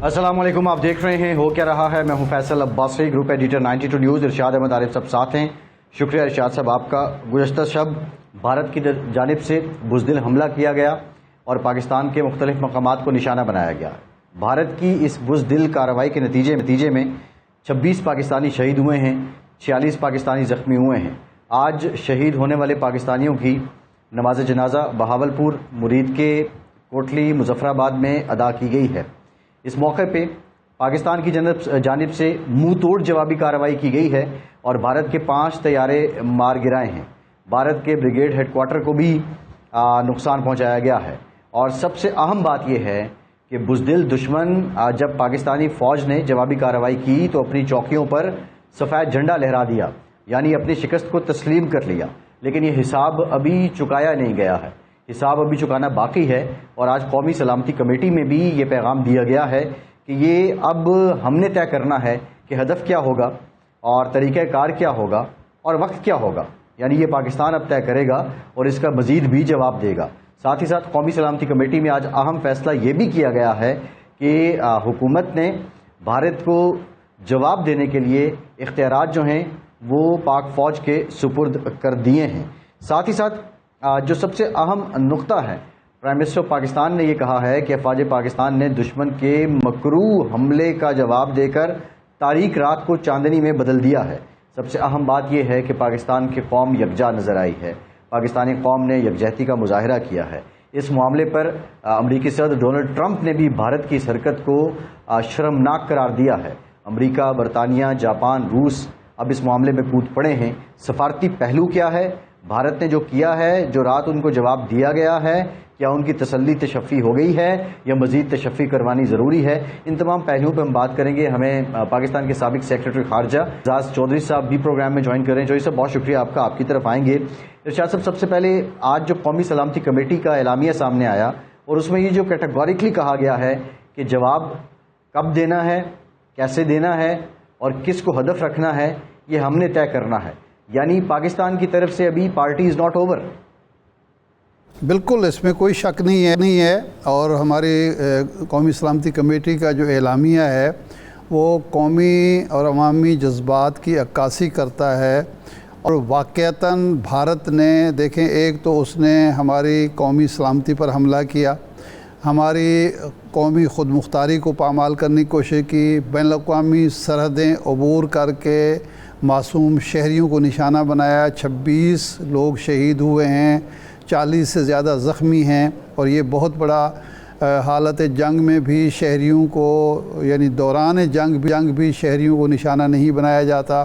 السلام علیکم، آپ دیکھ رہے ہیں ہو کیا رہا ہے۔ میں ہوں Faisal Abbasi, group editor 92 news. Irshad Ahmad Arif صاحب ساتھ ہیں۔ شکریہ ارشاد صاحب آپ کا۔ گزشتہ شب بھارت کی جانب سے بزدل حملہ کیا گیا اور پاکستان کے مختلف مقامات کو نشانہ بنایا گیا۔ بھارت کی اس بزدل کارروائی کے نتیجے میں 26 پاکستانی شہید ہوئے ہیں، 46 پاکستانی زخمی ہوئے ہیں۔ آج شہید ہونے والے پاکستانیوں کی نماز جنازہ بہاولپور، مرید کے کوٹلی، مظفر آباد میں ادا کی گئی ہے۔ اس موقع پہ پاکستان کی جانب سے منہ توڑ جوابی کارروائی کی گئی ہے اور بھارت کے 5 طیارے مار گرائے ہیں۔ بھارت کے بریگیڈ ہیڈ کوارٹر کو بھی نقصان پہنچایا گیا ہے۔ اور سب سے اہم بات یہ ہے کہ بزدل دشمن جب پاکستانی فوج نے جوابی کارروائی کی تو اپنی چوکیوں پر سفید جھنڈا لہرا دیا، یعنی اپنی شکست کو تسلیم کر لیا۔ لیکن یہ حساب ابھی چکایا نہیں گیا ہے، حساب ابھی چکانا باقی ہے۔ اور آج قومی سلامتی کمیٹی میں بھی یہ پیغام دیا گیا ہے کہ یہ اب ہم نے طے کرنا ہے کہ ہدف کیا ہوگا اور طریقہ کار کیا ہوگا اور وقت کیا ہوگا، یعنی یہ پاکستان اب طے کرے گا اور اس کا مزید بھی جواب دے گا۔ ساتھ ہی ساتھ قومی سلامتی کمیٹی میں آج اہم فیصلہ یہ بھی کیا گیا ہے کہ حکومت نے بھارت کو جواب دینے کے لیے اختیارات جو ہیں وہ پاک فوج کے سپرد کر دیے ہیں۔ ساتھ ہی ساتھ جو سب سے اہم نقطہ ہے، پرائم منسٹر آف پاکستان نے یہ کہا ہے کہ افواج پاکستان نے دشمن کے مکروہ حملے کا جواب دے کر تاریک رات کو چاندنی میں بدل دیا ہے۔ سب سے اہم بات یہ ہے کہ پاکستان کی قوم یکجا نظر آئی ہے، پاکستانی قوم نے یکجہتی کا مظاہرہ کیا ہے۔ اس معاملے پر امریکی صدر ڈونلڈ ٹرمپ نے بھی بھارت کی اس حرکت کو شرمناک قرار دیا ہے۔ امریکہ، برطانیہ، جاپان، روس اب اس معاملے میں کود پڑے ہیں۔ سفارتی پہلو کیا ہے؟ بھارت نے جو کیا ہے، جو رات ان کو جواب دیا گیا ہے، کیا ان کی تسلی تشفی ہو گئی ہے یا مزید تشفی کروانی ضروری ہے؟ ان تمام پہلوؤں پہ ہم بات کریں گے۔ ہمیں پاکستان کے سابق سیکرٹری خارجہ اعزاز چودھری صاحب بھی پروگرام میں جوائن کر رہے ہیں۔ چودھری صاحب بہت شکریہ آپ کا، آپ کی طرف آئیں گے۔ ارشاد صاحب، سب سے پہلے آج جو قومی سلامتی کمیٹی کا اعلامیہ سامنے آیا اور اس میں یہ جو کیٹیگوریکلی کہا گیا ہے کہ جواب کب دینا ہے، کیسے دینا ہے اور کس کو ہدف رکھنا ہے، یہ ہم نے طے کرنا ہے، یعنی پاکستان کی طرف سے ابھی پارٹی از ناٹ اوور۔ بالکل، اس میں کوئی شک نہیں ہے اور ہماری قومی سلامتی کمیٹی کا جو اعلامیہ ہے وہ قومی اور عوامی جذبات کی عکاسی کرتا ہے۔ اور واقعتاً بھارت نے دیکھیں، ایک تو اس نے ہماری قومی سلامتی پر حملہ کیا، ہماری قومی خود مختاری کو پامال کرنے کی کوشش کی، بین الاقوامی سرحدیں عبور کر کے معصوم شہریوں کو نشانہ بنایا، 26 لوگ شہید ہوئے ہیں، 40 سے زیادہ زخمی ہیں۔ اور یہ بہت بڑا حالت جنگ میں بھی شہریوں کو، یعنی دوران جنگ بھی شہریوں کو نشانہ نہیں بنایا جاتا،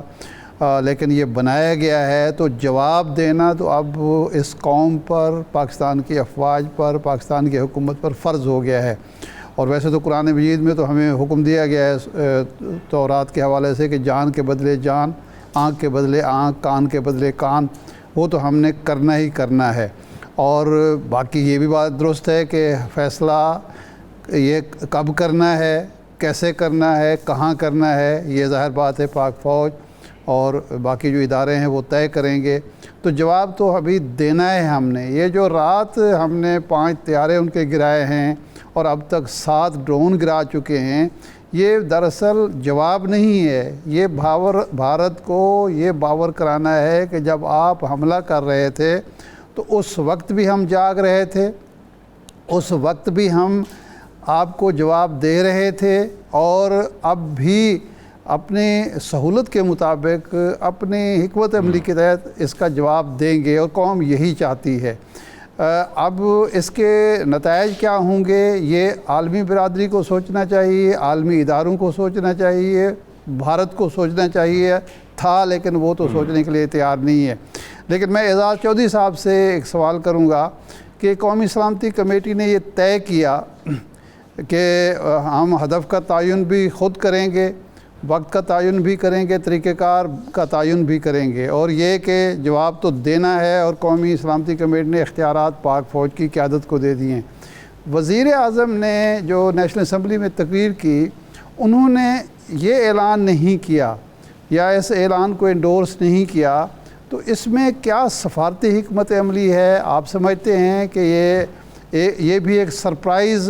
لیکن یہ بنایا گیا ہے۔ تو جواب دینا تو اب اس قوم پر، پاکستان کی افواج پر، پاکستان کی حکومت پر فرض ہو گیا ہے۔ اور ویسے تو قرآن مجید میں تو ہمیں حکم دیا گیا ہے تورات کے حوالے سے کہ جان کے بدلے جان، آنکھ کے بدلے آنکھ، کان کے بدلے کان، وہ تو ہم نے کرنا ہی کرنا ہے۔ اور باقی یہ بھی بات درست ہے کہ فیصلہ یہ کب کرنا ہے، کیسے کرنا ہے، کہاں کرنا ہے، یہ ظاہر بات ہے پاک فوج اور باقی جو ادارے ہیں وہ طے کریں گے۔ تو جواب تو ابھی دینا ہے ہم نے۔ یہ جو رات ہم نے 5 طیارے ان کے گرائے ہیں اور اب تک 7 ڈرون گرا چکے ہیں، یہ دراصل جواب نہیں ہے، یہ بھارت کو یہ باور کرانا ہے کہ جب آپ حملہ کر رہے تھے تو اس وقت بھی ہم جاگ رہے تھے، اس وقت بھی ہم آپ کو جواب دے رہے تھے اور اب بھی اپنی سہولت کے مطابق، اپنی حکمت عملی کے تحت اس کا جواب دیں گے اور قوم یہی چاہتی ہے۔ اب اس کے نتائج کیا ہوں گے یہ عالمی برادری کو سوچنا چاہیے، عالمی اداروں کو سوچنا چاہیے، بھارت کو سوچنا چاہیے تھا، لیکن وہ تو سوچنے کے لیے تیار نہیں ہے۔ لیکن میں اعزاز چودھری صاحب سے ایک سوال کروں گا کہ قومی سلامتی کمیٹی نے یہ طے کیا کہ ہم ہدف کا تعین بھی خود کریں گے، وقت کا تعین بھی کریں گے، طریقہ کار کا تعین بھی کریں گے، اور یہ کہ جواب تو دینا ہے، اور قومی سلامتی کمیٹی نے اختیارات پاک فوج کی قیادت کو دے دیے ہیں۔ وزیر اعظم نے جو نیشنل اسمبلی میں تقریر کی، انہوں نے یہ اعلان نہیں کیا یا اس اعلان کو انڈورس نہیں کیا، تو اس میں کیا سفارتی حکمت عملی ہے؟ آپ سمجھتے ہیں کہ یہ بھی ایک سرپرائز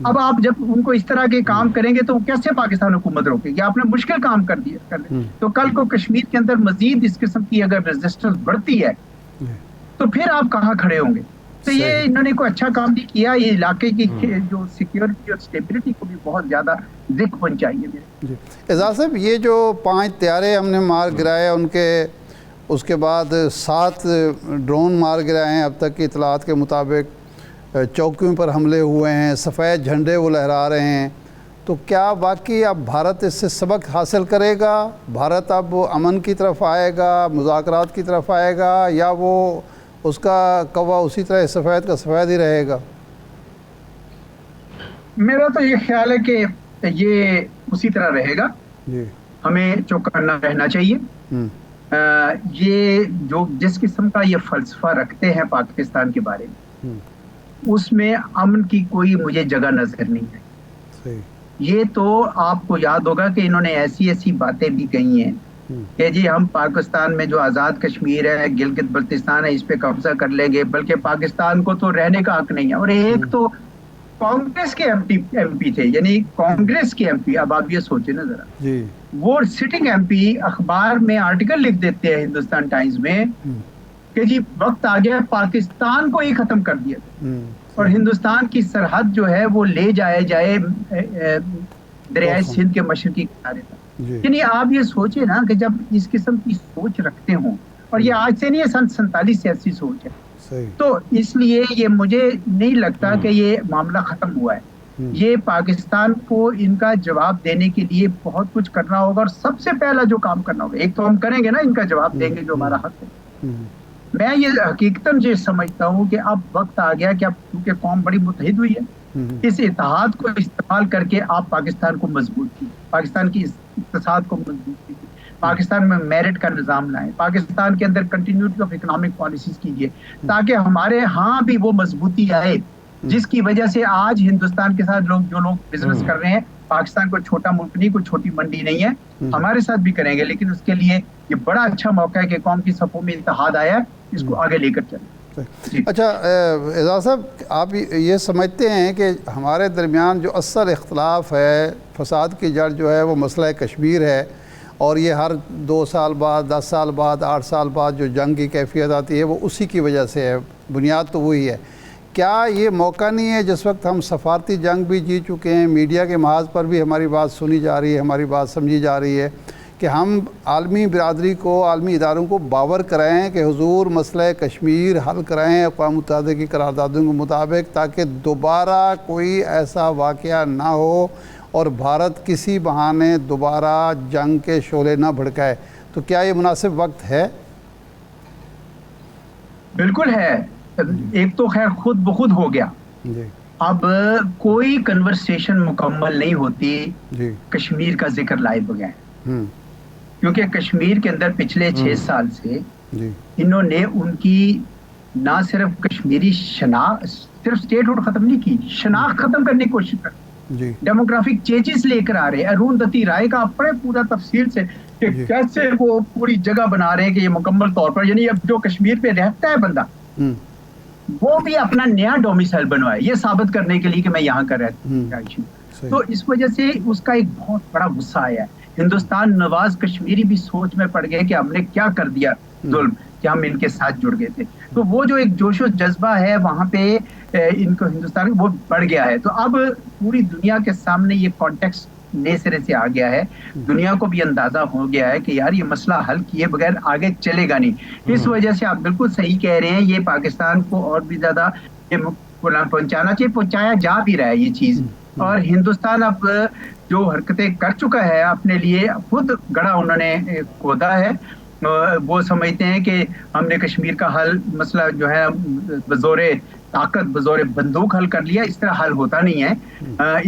اب آپ جب ان کو اس طرح کے کام کریں گے تو کیسے پاکستان حکومت روکے گی؟ آپ نے مشکل کام کر دیا تو کل کو کشمیر کے اندر مزید اس قسم کی اگر ریزسٹنس بڑھتی ہے تو پھر آپ کہاں کھڑے ہوں گے؟ تو یہ انہوں نے کوئی اچھا کام نہیں کیا. یہ علاقے کی جو سیکیورٹی اور اسٹیبلٹی کو بھی بہت زیادہ دکھ پہنچائی ہے. اعزاز صاحب، یہ جو 5 طیارے ہم نے مار گرائے ان کے، اس کے بعد 7 ڈرون مار گرائے ہیں اب تک کی اطلاعات کے مطابق، چوکیوں پر حملے ہوئے ہیں، سفید جھنڈے وہ لہرا رہے ہیں، تو کیا واقعی اب بھارت اس سے سبق حاصل کرے گا؟ بھارت اب امن کی طرف آئے گا، مذاکرات کی طرف آئے گا، یا وہ اس کا کوا اسی طرح سفید کا سفید ہی رہے گا؟ میرا تو یہ خیال ہے کہ یہ اسی طرح رہے گا. ہمیں چوکنا رہنا چاہیے. یہ جو جس قسم کا یہ فلسفہ رکھتے ہیں پاکستان کے بارے میں، اس میں امن کی کوئی مجھے جگہ نظر نہیں ہے. یہ تو آپ کو یاد ہوگا کہ انہوں نے ایسی باتیں بھی کہی ہیں کہ جی ہم پاکستان میں جو آزاد کشمیر ہے، گلگت بلتستان ہے، اس پہ قبضہ کر لیں گے، بلکہ پاکستان کو تو رہنے کا حق نہیں ہے. اور ایک تو کانگریس کے ایم پی تھے، یعنی کانگریس کے ایم پی. اب آپ یہ سوچیں نا ذرا، وہ سٹنگ ایم پی اخبار میں آرٹیکل لکھ دیتے ہیں ہندوستان ٹائمز میں کہ جی وقت آ گیا پاکستان کو ہی ختم کر دیا اور ہندوستان کی سرحد جو ہے وہ لے جائے دریائے سندھ کے مشرقی کنارے تک. یعنی آپ یہ سوچیں نا کہ جب اس قسم کی سوچ رکھتے ہوں، اور یہ آج سے نہیں ہے، سن 47 سے ایسی سوچ ہے، تو اس لیے یہ مجھے نہیں لگتا کہ یہ معاملہ ختم ہوا ہے. یہ پاکستان کو ان کا جواب دینے کے لیے بہت کچھ کرنا ہوگا، اور سب سے پہلا جو کام کرنا ہوگا، ایک تو ہم کریں گے نا، ان کا جواب دیں گے جو ہمارا حق ہے. میں یہ حقیقتاً یہ سمجھتا ہوں کہ اب وقت آ گیا کہ اب کیونکہ قوم بڑی متحد ہوئی ہے، اس اتحاد کو استعمال کر کے آپ پاکستان کو مضبوط کیجیے، پاکستان کی اقتصاد کو مضبوط کیجیے، پاکستان میں میرٹ کا نظام لائیں، پاکستان کے اندر کنٹینیوٹی آف اکنامک پالیسیز کیجیے تاکہ ہمارے ہاں بھی وہ مضبوطی آئے جس کی وجہ سے آج ہندوستان کے ساتھ جو لوگ بزنس کر رہے ہیں، پاکستان کوئی چھوٹا ملک نہیں، کوئی چھوٹی منڈی نہیں ہے، ہمارے ساتھ بھی کریں گے، لیکن اس کے لیے یہ بڑا اچھا موقع ہے کہ قوم کی صفوں میں اتحاد آیا ہے، اس کو آگے لے کر چلیں. اچھا اعزاز صاحب، آپ یہ سمجھتے ہیں کہ ہمارے درمیان جو اصل اختلاف ہے، فساد کی جڑ جو ہے وہ مسئلہ کشمیر ہے، اور یہ ہر 2 سال بعد، 10 سال بعد، 8 سال بعد جو جنگ کی کیفیت آتی ہے وہ اسی کی وجہ سے ہے، بنیاد تو وہی ہے. کیا یہ موقع نہیں ہے جس وقت ہم سفارتی جنگ بھی جی چکے ہیں، میڈیا کے محاذ پر بھی ہماری بات سنی جا رہی ہے، ہماری بات سمجھی جا رہی ہے، کہ ہم عالمی برادری کو، عالمی اداروں کو باور کرائیں کہ حضور مسئلہ کشمیر حل کرائیں اقوام متحدہ کی قراردادوں کے مطابق، تاکہ دوبارہ کوئی ایسا واقعہ نہ ہو اور بھارت کسی بہانے دوبارہ جنگ کے شعلے نہ بھڑکائے. تو کیا یہ مناسب وقت ہے؟ بالکل ہے. ایک تو خیر خود بخود ہو گیا، اب کوئی کنورسیشن مکمل نہیں ہوتی کشمیر کا ذکر لائے بغیر، کیونکہ کشمیر کے اندر پچھلے 6 سال سے انہوں نے ان کی نہ صرف کشمیری شناخت، صرف اسٹیٹ ہوڈ ختم نہیں کی، شناخت ختم کرنے کی کوشش کر، ڈیموگرافک چینجز لے کر آ رہے ہیں. اروندھتی رائے کا آپ پڑھیں پورا تفصیل سے کہ کیسے وہ پوری جگہ بنا رہے ہیں کہ یہ مکمل طور پر، یعنی اب جو کشمیر پہ رہتا ہے بندہ وہ بھی اپنا نیا ڈومیسائل بنوائے، یہ ثابت کرنے کے لیے کہ میں یہاں کا رہتا ہوں. تو اس وجہ سے اس کا ایک بہت بڑا غصہ آیا ہے. ہندوستان نواز کشمیری بھی سوچ میں پڑ گئے کہ ہم نے کیا کر دیا ظلم کہ ہم ان کے ساتھ جڑ گئے تھے. تو وہ جو ایک جوش و جذبہ ہے وہاں پہ ان کو ہندوستان وہ بڑھ گیا ہے. تو اب پوری دنیا کے سامنے یہ کانٹیکسٹ نئے سرے سے آ گیا ہے، دنیا کو بھی اندازہ ہو گیا ہے کہ یار یہ مسئلہ حل کیے بغیر آگے چلے گا نہیں. اس وجہ سے آپ بالکل صحیح کہہ رہے ہیں، یہ پاکستان کو اور بھی زیادہ پہنچانا چاہیے، پہنچایا جا بھی رہا ہے یہ چیز. اور ہندوستان اب جو حرکتیں کر چکا ہے اپنے لیے خود گڑھا انہوں نے کھودا ہے. وہ سمجھتے ہیں کہ ہم نے کشمیر کا حل مسئلہ جو ہے بزور طاقت، بزور بندوق حل کر لیا. اس طرح حل ہوتا نہیں ہے.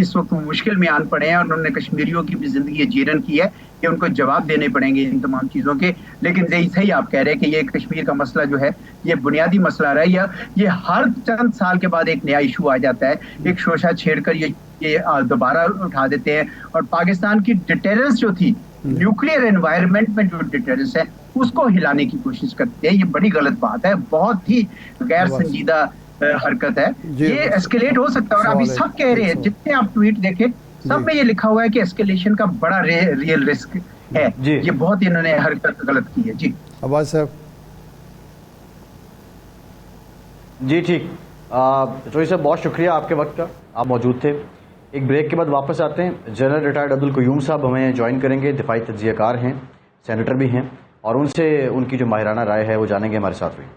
اس وقت مشکل میں آن پڑے ہیں اور انہوں نے کشمیریوں کی بھی زندگی جیرن کی ہے کہ ان کو جواب دینے پڑیں گے ان تمام چیزوں کے. لیکن صحیح آپ کہہ رہے ہیں کہ یہ کشمیر کا مسئلہ جو ہے یہ بنیادی مسئلہ رہا ہے. یہ ہر چند سال کے بعد ایک نیا ایشو آ جاتا ہے، ایک شوشہ چھیڑ کر یہ دوبارہ اٹھا دیتے ہیں. اور پاکستان کی ڈیٹرنس جو تھی، نیوکلیئر انوائرمنٹ میں جو ڈیٹرنس ہے اس کو ہلانے کی کوشش کرتے ہیں. یہ بڑی غلط بات ہے، بہت ہی غیر سنجیدہ حرکت ہے. جی یہ ایسکیلیٹ ہو سکتا ہے اور ابھی سب کہہ رہے ہیں, جتنے آپ ٹویٹ دیکھیں سب میں یہ لکھا ہوا ہے کہ ایسکیلیشن کا بڑا ریئل رسک ہے. یہ بہت انہوں نے حرکت غلط کی ہے. جی عباس صاحب. جی ٹھیک. جوئی صاحب بہت شکریہ آپ کے وقت کا, آپ موجود تھے. ایک بریک کے بعد واپس آتے ہیں. جنرل ریٹائرڈ عبدالقیوم صاحب ہمیں جوائن کریں گے, دفاعی تجزیہ کار ہیں, سینیٹر بھی ہیں, اور ان سے ان کی جو ماہرانہ رائے ہے وہ جانیں گے ہمارے ساتھ. ہوئی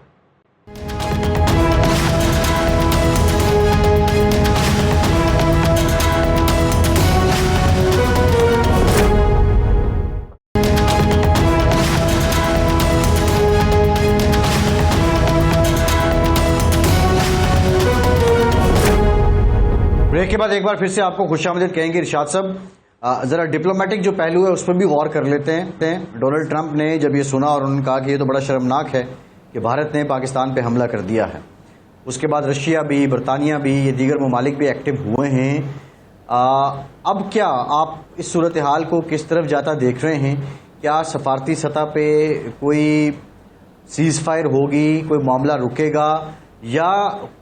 بریک کے بعد ایک بار پھر سے آپ کو خوش آمدید کہیں گے. ارشاد صاحب, ذرا ڈپلومیٹک جو پہلو ہے اس پر بھی غور کر لیتے ہیں. ڈونلڈ ٹرمپ نے جب یہ سنا اور انہوں نے کہا کہ یہ تو بڑا شرمناک ہے کہ بھارت نے پاکستان پہ حملہ کر دیا ہے, اس کے بعد رشیا بھی, برطانیہ بھی, یہ دیگر ممالک بھی ایکٹیو ہوئے ہیں. اب کیا آپ اس صورتحال کو کس طرف جاتا دیکھ رہے ہیں؟ کیا سفارتی سطح پہ کوئی سیز فائر ہوگی, کوئی معاملہ رکے گا, یا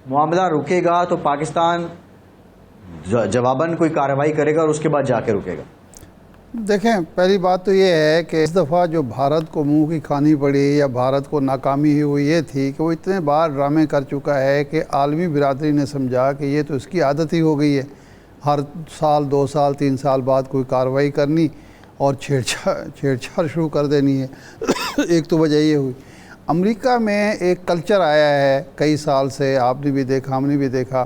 معاملہ رکے گا تو پاکستان جواباً کوئی کارروائی کرے گا اور اس کے بعد جا کے رکے گا؟ دیکھیں, پہلی بات تو یہ ہے کہ اس دفعہ جو بھارت کو منہ کی کھانی پڑی یا بھارت کو ناکامی ہوئی وہ یہ تھی کہ وہ اتنے بار ڈرامے کر چکا ہے کہ عالمی برادری نے سمجھا کہ یہ تو اس کی عادت ہی ہو گئی ہے, ہر سال 2 سال 3 سال بعد کوئی کارروائی کرنی اور چھیڑ چھاڑ شروع کر دینی ہے. ایک تو وجہ یہ ہوئی. امریکہ میں ایک کلچر آیا ہے کئی سال سے, آپ نے بھی دیکھا ہم نے بھی دیکھا,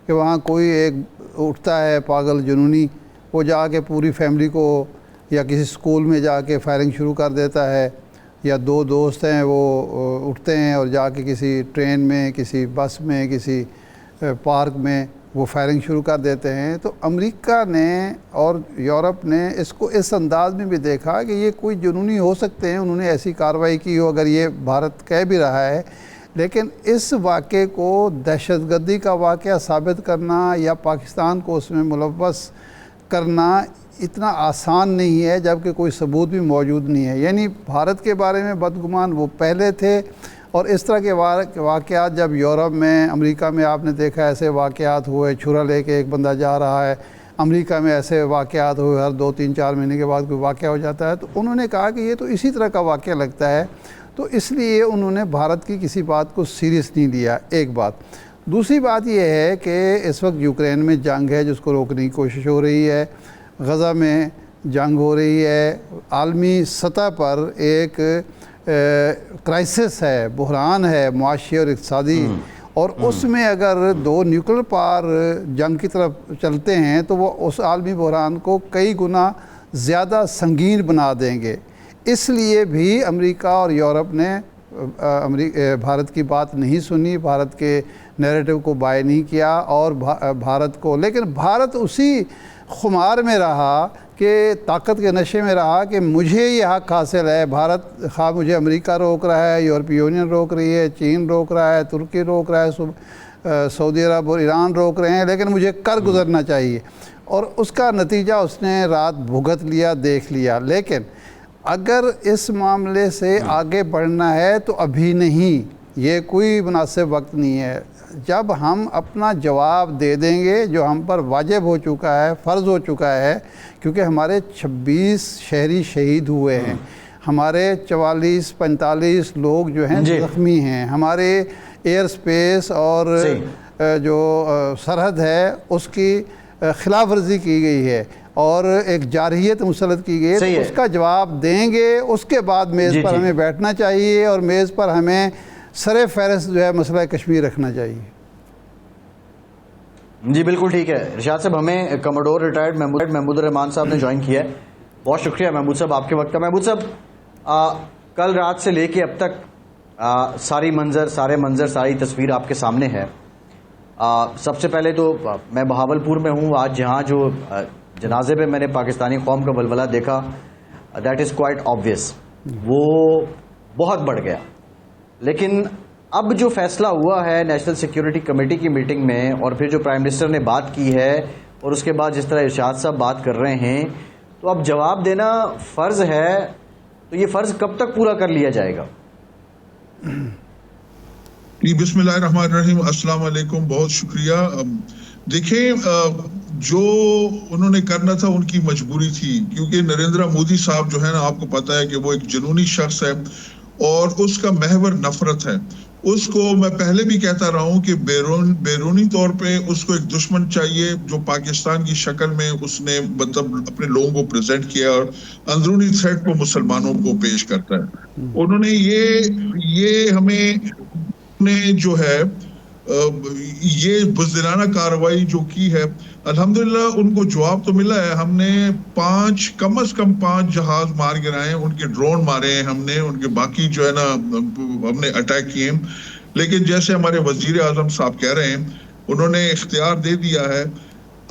کہ وہاں کوئی ایک اٹھتا ہے پاگل جنونی, وہ جا کے پوری فیملی کو یا کسی سکول میں جا کے فائرنگ شروع کر دیتا ہے, یا 2 دوست ہیں وہ اٹھتے ہیں اور جا کے کسی ٹرین میں, کسی بس میں, کسی پارک میں وہ فائرنگ شروع کر دیتے ہیں. تو امریکہ نے اور یورپ نے اس کو اس انداز میں بھی دیکھا کہ یہ کوئی جنونی ہو سکتے ہیں, انہوں نے ایسی کارروائی کی ہو اگر یہ بھارت کہہ بھی رہا ہے. لیکن اس واقعے کو دہشت گردی کا واقعہ ثابت کرنا یا پاکستان کو اس میں ملوث کرنا اتنا آسان نہیں ہے, جبکہ کوئی ثبوت بھی موجود نہیں ہے. یعنی بھارت کے بارے میں بدگمان وہ پہلے تھے, اور اس طرح کے واقعات جب یورپ میں, امریکہ میں آپ نے دیکھا ایسے واقعات ہوئے, چھرا لے کے ایک بندہ جا رہا ہے, امریکہ میں ایسے واقعات ہوئے, ہر 2-3-4 مہینے کے بعد کوئی واقعہ ہو جاتا ہے. تو انہوں نے کہا کہ یہ تو اسی طرح کا واقعہ لگتا ہے, تو اس لیے انہوں نے بھارت کی کسی بات کو سیریس نہیں لیا. ایک بات. دوسری بات یہ ہے کہ اس وقت یوکرین میں جنگ ہے جس کو روکنے کی کوشش ہو رہی ہے, غزہ میں جنگ ہو رہی ہے, عالمی سطح پر ایک کرائسس ہے, بحران ہے معاشی اور اقتصادی, اور اس میں اگر 2 نیوکلیر پاور جنگ کی طرف چلتے ہیں تو وہ اس عالمی بحران کو کئی گنا زیادہ سنگین بنا دیں گے. اس لیے بھی امریکہ اور یورپ نے بھارت کی بات نہیں سنی, بھارت کے نیریٹو کو بائی نہیں کیا, اور بھارت کو, لیکن بھارت اسی خمار میں رہا کہ طاقت کے نشے میں رہا کہ مجھے یہ حق حاصل ہے. بھارت خواہ مجھے امریکہ روک رہا ہے, یورپی یونین روک رہی ہے, چین روک رہا ہے, ترکی روک رہا ہے, سعودی عرب اور ایران روک رہے ہیں, لیکن مجھے کر گزرنا چاہیے. اور اس کا نتیجہ اس نے رات بھگت لیا, دیکھ لیا. لیکن اگر اس معاملے سے آگے بڑھنا ہے تو ابھی نہیں, یہ کوئی مناسب وقت نہیں ہے. جب ہم اپنا جواب دے دیں گے جو ہم پر واجب ہو چکا ہے, فرض ہو چکا ہے, کیونکہ ہمارے 26 شہری شہید ہوئے ہیں, ہمارے 44-45 لوگ جو ہیں زخمی ہیں, ہمارے ایئر سپیس اور جو سرحد ہے اس کی خلاف ورزی کی گئی ہے اور ایک جارحیت مسلط کی گئی ہے, تو اس کا جواب دیں گے. اس کے بعد میز پر ہمیں بیٹھنا چاہیے اور میز پر ہمیں سر فہرست جو ہے مسئلہ کشمیر رکھنا چاہیے. جی بالکل ٹھیک ہے. ارشاد صاحب, ہمیں کموڈور ریٹائرڈ محمود الرحمان صاحب نے جوائن کیا ہے. بہت شکریہ محمود صاحب آپ کے وقت کا. محمود صاحب, کل رات سے لے کے اب تک سارے منظر ساری تصویر آپ کے سامنے ہے. سب سے پہلے تو میں بہاولپور میں ہوں. آج جہاں جو جنازے پہ میں نے پاکستانی قوم کا ولولہ دیکھا, دیٹ از کوائٹ آبویس, وہ بہت بڑھ گیا. لیکن اب جو فیصلہ ہوا ہے نیشنل سیکیورٹی کمیٹی کی میٹنگ میں, اور پھر جو پرائم منسٹر نے بات کی ہے, اور اس کے بعد جس طرح ارشاد صاحب بات کر رہے ہیں, تو اب جواب دینا فرض ہے. تو یہ فرض کب تک پورا کر لیا جائے گا؟ جی بسم اللہ الرحمن الرحیم. السلام علیکم. بہت شکریہ. دیکھیں جو انہوں نے کرنا تھا ان کی مجبوری تھی, کیونکہ نریندر مودی صاحب جو ہے نا, آپ کو پتا ہے کہ وہ ایک جنونی شخص ہے اور اس کا محور نفرت ہے. اس کو میں پہلے بھی کہتا رہا ہوں کہ بیرونی طور پہ اس کو ایک دشمن چاہیے جو پاکستان کی شکل میں اس نے مطلب اپنے لوگوں کو پریزنٹ کیا اور اندرونی تھریٹ کو مسلمانوں کو پیش کرتا ہے. انہوں نے یہ ہمیں جو ہے یہ بزدلانہ کارروائی جو کی ہے, الحمدللہ ان کو جواب تو ملا ہے. ہم نے کم از کم 5 جہاز مار گرائے ہیں, ان کے ڈرون مارے ہیں ہم نے, ان کے باقی جو ہے نا ہم نے اٹیک کیے. لیکن جیسے ہمارے وزیر اعظم صاحب کہہ رہے ہیں, انہوں نے اختیار دے دیا ہے.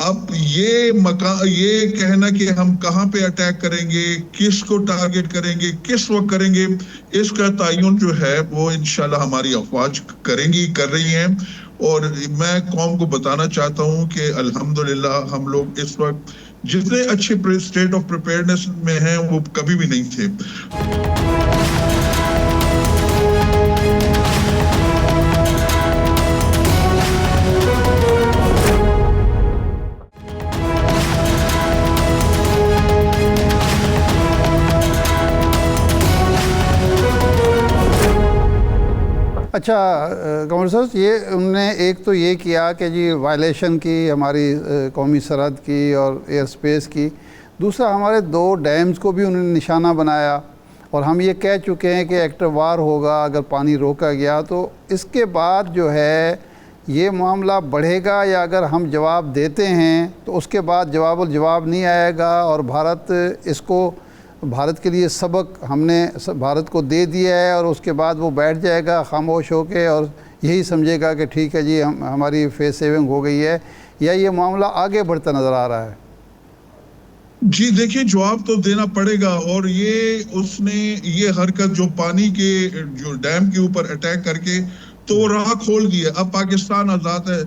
اب یہ کہنا کہ ہم کہاں پہ اٹیک کریں گے, کس کو ٹارگٹ کریں گے, کس وقت کریں گے, اس کا تعین جو ہے وہ انشاءاللہ ہماری افواج کر رہی ہیں. اور میں قوم کو بتانا چاہتا ہوں کہ الحمدللہ ہم لوگ اس وقت جتنے اچھے اسٹیٹ آف پریپیئرنس میں ہیں وہ کبھی بھی نہیں تھے. اچھا کمر صاحب, یہ انہوں نے ایک تو یہ کیا کہ جی وائلیشن کی ہماری قومی سرحد کی اور ایئر سپیس کی, دوسرا ہمارے 2 ڈیمز کو بھی انہوں نے نشانہ بنایا, اور ہم یہ کہہ چکے ہیں کہ ایکٹ وار ہوگا اگر پانی روکا گیا. تو اس کے بعد جو ہے یہ معاملہ بڑھے گا, یا اگر ہم جواب دیتے ہیں تو اس کے بعد جواب نہیں آئے گا, اور بھارت کے لیے سبق ہم نے بھارت کو دے دیا ہے, اور اس کے بعد وہ بیٹھ جائے گا خاموش ہو کے اور یہی سمجھے گا کہ ٹھیک ہے جی ہماری فیس سیونگ ہو گئی ہے, یا یہ معاملہ آگے بڑھتا نظر آ رہا ہے؟ جی دیکھیں, جواب تو دینا پڑے گا. اور اس نے یہ حرکت جو پانی کے جو ڈیم کے اوپر اٹیک کر کے تو وہ راہ کھول دی ہے. اب پاکستان آزاد ہے.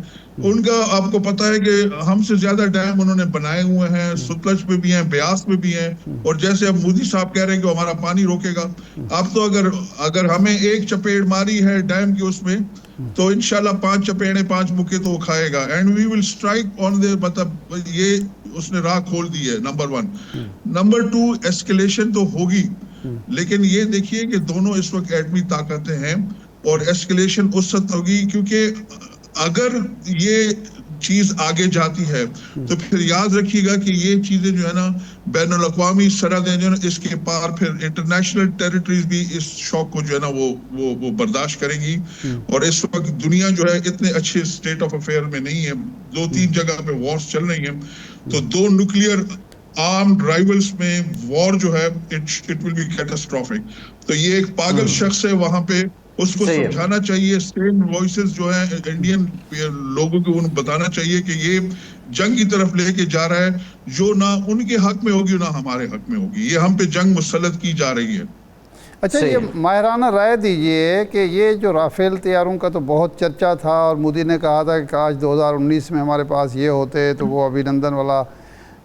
ان کا آپ کو پتا ہے کہ ہم سے زیادہ ڈیم انہوں نے بنائے ہوئے ہیں, ستلج پہ بھی ہیں, بیاس پہ بھی ہیں, اور جیسے اب مودی صاحب کہہ رہے ہیں کہ ہمارا پانی روکے گا. اب تو اگر ہمیں ایک چپیڑ ماری ہے ڈیم کی اس میں, تو انشاءاللہ 5 چپیڑیں 5 مکے تو وہ کھائے گا. اینڈ وی ول اسٹرائک آن دے, مطلب یہ اس نے راہ کھول دی ہے. نمبر 1. نمبر 2, ایسکیلیشن تو ہوگی, لیکن یہ دیکھیے کہ دونوں اس وقت ایٹمی طاقتیں ہیں, اور ایسکیلیشن اس وقت ہوگی کیونکہ اگر یہ چیز آگے جاتی ہے تو پھر یاد رکھیے گا کہ یہ چیزیں جو ہے نا بین الاقوامی سرحدیں جو ہے نا اس کے پار پھر انٹرنیشنل ٹیریٹریز بھی اس شوق کو جو ہے نا وہ برداشت کریں گی. اور اس وقت دنیا جو ہے اتنے اچھے اسٹیٹ آف افیئر میں نہیں ہے. 2-3 جگہ پہ وارز چل رہی ہیں, تو 2 نیوکلیئر آرمڈ رائیولز میں وار جو ہے اٹ ول بی کیٹاسٹرافک. تو یہ ایک پاگل شخص ہے وہاں پہ, اس کو سمجھانا چاہیے. سیم وائسز جو ہیں انڈین لوگوں کو انہیں بتانا چاہیے کہ یہ جنگ کی طرف لے کے جا رہا ہے جو نہ ان کے حق میں ہوگی نہ ہمارے حق میں ہوگی. یہ ہم پہ جنگ مسلط کی جا رہی ہے. اچھا, یہ ماہرانہ رائے دیجئے کہ یہ جو رافیل طیاروں کا تو بہت چرچا تھا, اور مودی نے کہا تھا کہ کاش 2019 میں ہمارے پاس یہ ہوتے تو وہ ابھی لندن والا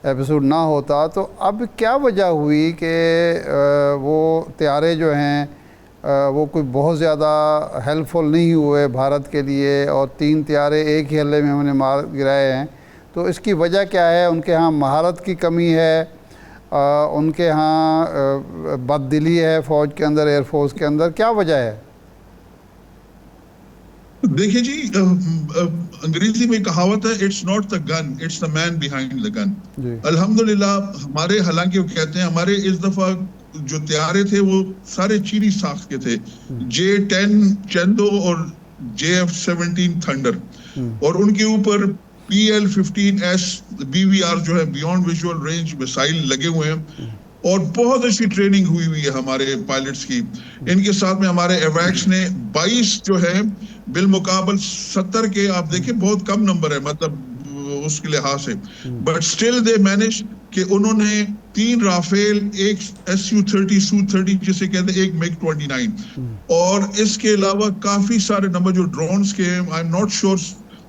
ایپیسوڈ نہ ہوتا. تو اب کیا وجہ ہوئی کہ وہ طیارے جو ہیں وہ کوئی بہت زیادہ ہیلپ فل نہیں ہوئے بھارت کے لیے, اور 3 طیارے ایک ہی حملے میں ہم نے مار گرائے ہیں؟ تو اس کی وجہ کیا ہے؟ ان کے ہاں مہارت کی کمی ہے, ان کے ہاں بد دلی ہے فوج کے اندر, ایئر فورس کے اندر, کیا وجہ ہے؟ دیکھیں جی, انگریزی میں کہاوت ہے it's not the gun, it's the man behind the gun. الحمدللہ ہمارے, حالانکہ وہ کہتے ہیں ہمارے اس دفعہ جو طیارے تھے وہ سارے چینی ساخت کے تھے, J-10 چندو اور JF-17 تھنڈر, اور ان کے اوپر PL-15S BVR جو ہے بیونڈ ویژول رینج میسائل لگے ہوئے ہیں, اور بہت اچھی ٹریننگ ہوئی ہے ہمارے پائلٹس کی. ان کے ساتھ میں ہمارے ایویکس نے 22 جو ہے بالمقابل 70 کے, آپ دیکھیں بہت کم نمبر ہے مطلب اس کے لحاظ سے, بٹ سٹل دے مینج کہ انہوں نے 3 رافیل, ایک Su-30 Su-30 جسے کہتے ہیں, ایک MiG-29, اور اس کے علاوہ کافی سارے نمبر جو ڈرونز کے, آئی ایم ناٹ شیور,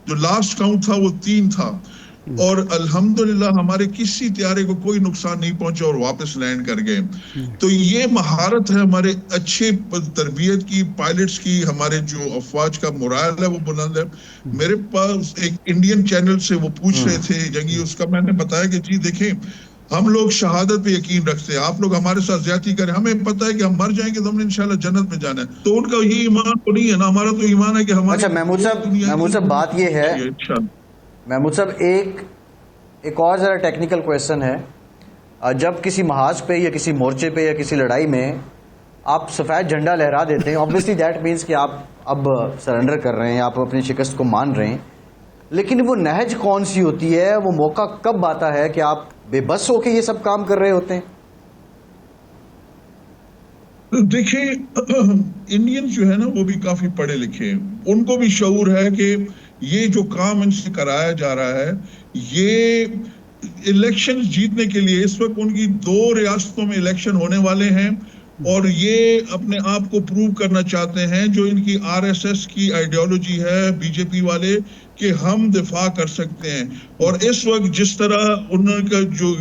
جو لاسٹ کاؤنٹ تھا وہ 3 تھا. اور الحمدللہ ہمارے کسی طیارے کو کوئی نقصان نہیں پہنچا اور واپس لینڈ کر گئے. تو یہ مہارت ہے ہمارے اچھے تربیت کی، پائلٹس کی، ہمارے جو افواج کا مورال ہے وہ بلند ہے. میرے پاس ایک انڈین چینل سے وہ پوچھ رہے تھے جنگی، اس کا میں نے بتایا کہ جی دیکھیں ہم لوگ شہادت پہ یقین رکھتے ہیں، آپ لوگ ہمارے ساتھ زیادتی کریں، ہمیں پتہ ہے کہ ہم مر جائیں گے تو ہم نے انشاءاللہ جنت میں جانا ہے. تو ان کا یہ ایمان تو نہیں ہے نا، ہمارا تو ایمان ہے کہ ہمارا. اچھا محمود صاحب بات یہ ہے، محمود صاحب ایک اور ذرا ٹیکنیکل کویسچن ہے. جب کسی محاذ پہ یا کسی مورچے پہ یا کسی لڑائی میں آپ سفید جھنڈا لہرا دیتے ہیں، obviously دیٹ مینس کہ آپ اب سرنڈر کر رہے ہیں، آپ اپنی شکست کو مان رہے ہیں، لیکن وہ نہج کون سی ہوتی ہے، وہ موقع کب آتا ہے کہ آپ بے بس ہو کے یہ سب کام کر رہے ہوتے ہیں؟ دیکھیں انڈین جو ہے نا وہ بھی کافی پڑھے لکھے ہیں، ان کو بھی شعور ہے کہ یہ جو کام ان سے کرایا جا رہا ہے، یہ الیکشن جیتنے کے لیے اس وقت ان کی 2 ریاستوں میں الیکشن ہونے والے ہیں اور یہ اپنے آپ کو پروو کرنا چاہتے ہیں، جو ان کی RSS کی آئیڈیالوجی ہے بی جے پی والے، کہ ہم دفاع کر سکتے ہیں. اور اس وقت جس طرح ان کا جو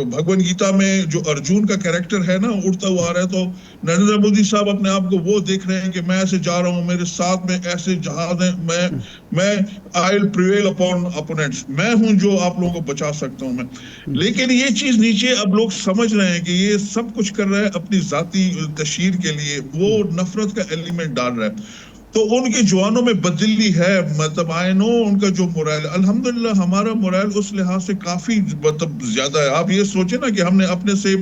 بھگوان گیتا میں جو ارجن کا کیریکٹر ہے نا اڑتا ہوا آ رہا ہے، تو نریندر مودی صاحب اپنے آپ کو وہ دیکھ رہے ہیں کہ میں ایسے جا رہا ہوں، میرے ساتھ میں ایسے جہاز ہیں، میں I will prevail upon opponents، میں ہوں جو آپ لوگوں کو بچا سکتا ہوں میں. لیکن یہ چیز نیچے اب لوگ سمجھ رہے ہیں کہ یہ سب کچھ کر رہا ہے اپنی ذاتی تشہیر کے لیے، وہ نفرت کا ایلیمنٹ ڈال رہا ہے. تو ان کے جوانوں میں بدلی ہے، مطلب آئی نو ان کا جو مورائل، الحمدللہ ہمارا مورائل اس لحاظ سے کافی مطلب زیادہ ہے. آپ یہ سوچیں نا کہ ہم نے اپنے سے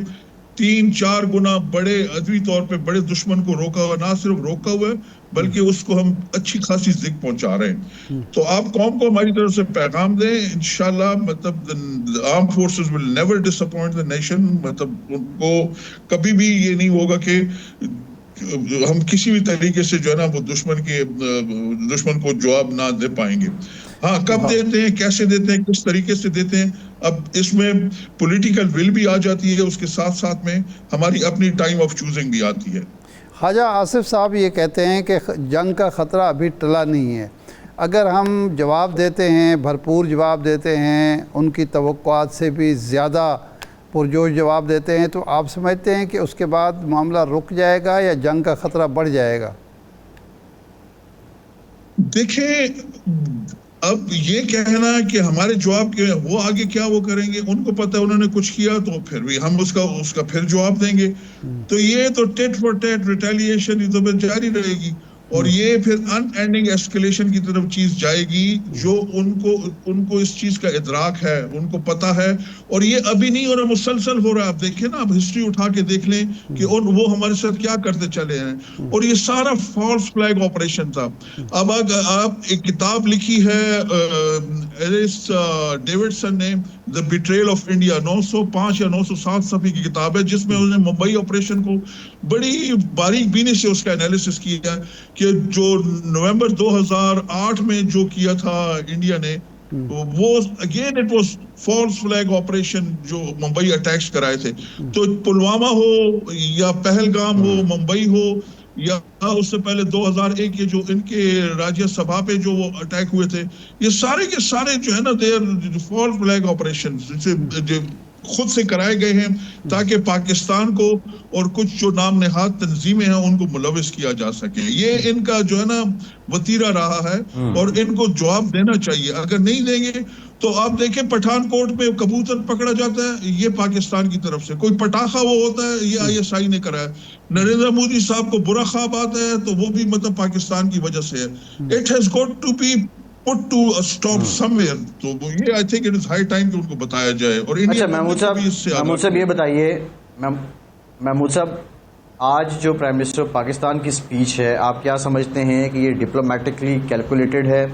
3-4 گنا بڑے عدوی طور پہ بڑے دشمن کو روکا ہوا، نہ صرف روکا ہوا ہے بلکہ اس کو ہم اچھی خاصی زگ پہنچا رہے ہیں. تو آپ قوم کو ہماری طرف سے پیغام دیں انشاءاللہ، مطلب armed forces will never disappoint the nation، مطلب ان کو کبھی بھی یہ نہیں ہوگا کہ ہم کسی بھی طریقے سے جو ہے نا وہ دشمن کو جواب نہ دے پائیں گے. ہاں کب دیتے ہیں، کیسے دیتے ہیں، کس طریقے سے دیتے ہیں، اب اس میں پولیٹیکل ول بھی آ جاتی ہے، اس کے ساتھ ساتھ میں ہماری اپنی ٹائم آف چوزنگ بھی آتی ہے. خواجہ آصف صاحب یہ کہتے ہیں کہ جنگ کا خطرہ ابھی ٹلا نہیں ہے، اگر ہم جواب دیتے ہیں، بھرپور جواب دیتے ہیں، ان کی توقعات سے بھی زیادہ پرجوش جواب دیتے ہیں، تو آپ سمجھتے ہیں کہ اس کے بعد معاملہ رک جائے گا یا جنگ کا خطرہ بڑھ جائے گا؟ دیکھیں اب یہ کہنا کہ ہمارے جواب کے وہ آگے کیا وہ کریں گے، ان کو پتہ ہے انہوں نے کچھ کیا تو پھر بھی ہم اس کا پھر جواب دیں گے. تو یہ تو ٹیٹ فور ٹیٹ ریٹیلیشن یہ تو جاری رہے گی، اور یہ پھر ان اینڈنگ ایسکیلیشن کی طرف چیز جائے گی، جو ان کو اس چیز کا ادراک ہے، ان کو پتہ ہے. اور یہ ابھی نہیں ہو رہا، مسلسل ہو رہا ہے. آپ دیکھیں نا، آپ ہسٹری اٹھا کے دیکھ لیں کہ وہ ہمارے ساتھ کیا کرتے چلے ہیں، اور یہ سارا فالس فلیگ آپریشن تھا. اب آپ ایک کتاب لکھی ہے ایلس ڈیوڈسن نے، دا بیٹریل آف انڈیا، 905 یا 907 صفحے کی کتاب ہے، جس میں انہوں نے ممبئی آپریشن کو بڑی باریک بینی سے اس کا انالیسس کیا کہ جو نومبر 2008 میں جو کیا تھا انڈیا نے، وہ again it was false flag operation جو ممبئی اٹیکس کرائے تھے. تو پلوامہ ہو یا پہلگام ہو، ممبئی ہو، یا اس سے پہلے 2001 کے جو ان کے راجیہ سبھا پہ جو وہ اٹیک ہوئے تھے، یہ سارے کے سارے جو ہے نا they are false flag operation خود سے کرائے گئے ہیں، تاکہ پاکستان کو اور کچھ جو نام نہاد تنظیمیں ہیں ان کو ملوث کیا جا سکے. یہ ان کا جو ہے نا وتیرہ رہا ہے، اور ان کو جواب دینا چاہیے. اگر نہیں دیں گے تو آپ دیکھیں پٹھان کوٹ میں کبوتر پکڑا جاتا ہے، یہ پاکستان کی طرف سے. کوئی پٹاخہ وہ ہوتا ہے، یہ ISI نے کرایا. نریندر مودی صاحب کو برا خواب آتا ہے تو وہ بھی مطلب پاکستان کی وجہ سے ہے. It has got to be put to a stop somewhere. تو یہ I think it is high time کہ ان کو بتایا جائے. اور اچھا محمود صاحب یہ بتائیے، محمود صاحب آج جو پرائم منسٹر پاکستان کی سپیچ ہے، آپ کیا سمجھتے ہیں کہ یہ ڈپلومیٹکلی کیلکولیٹڈ ہے،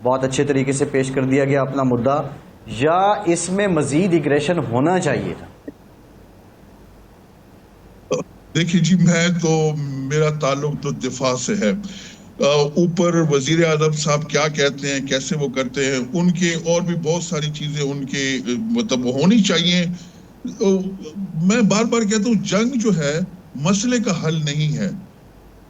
بہت اچھے طریقے سے پیش کر دیا گیا اپنا مدعا، یا اس میں مزید ایگریشن ہونا چاہیے تھا؟ دیکھیے جی، میرا تعلق تو دفاع سے ہے. اوپر وزیر اعظم صاحب کیا کہتے ہیں، کیسے وہ کرتے ہیں، ان کے اور بھی بہت ساری چیزیں ان کے مطلب ہونی چاہیے. میں بار بار کہتا ہوں جنگ جو ہے مسئلے کا حل نہیں ہے.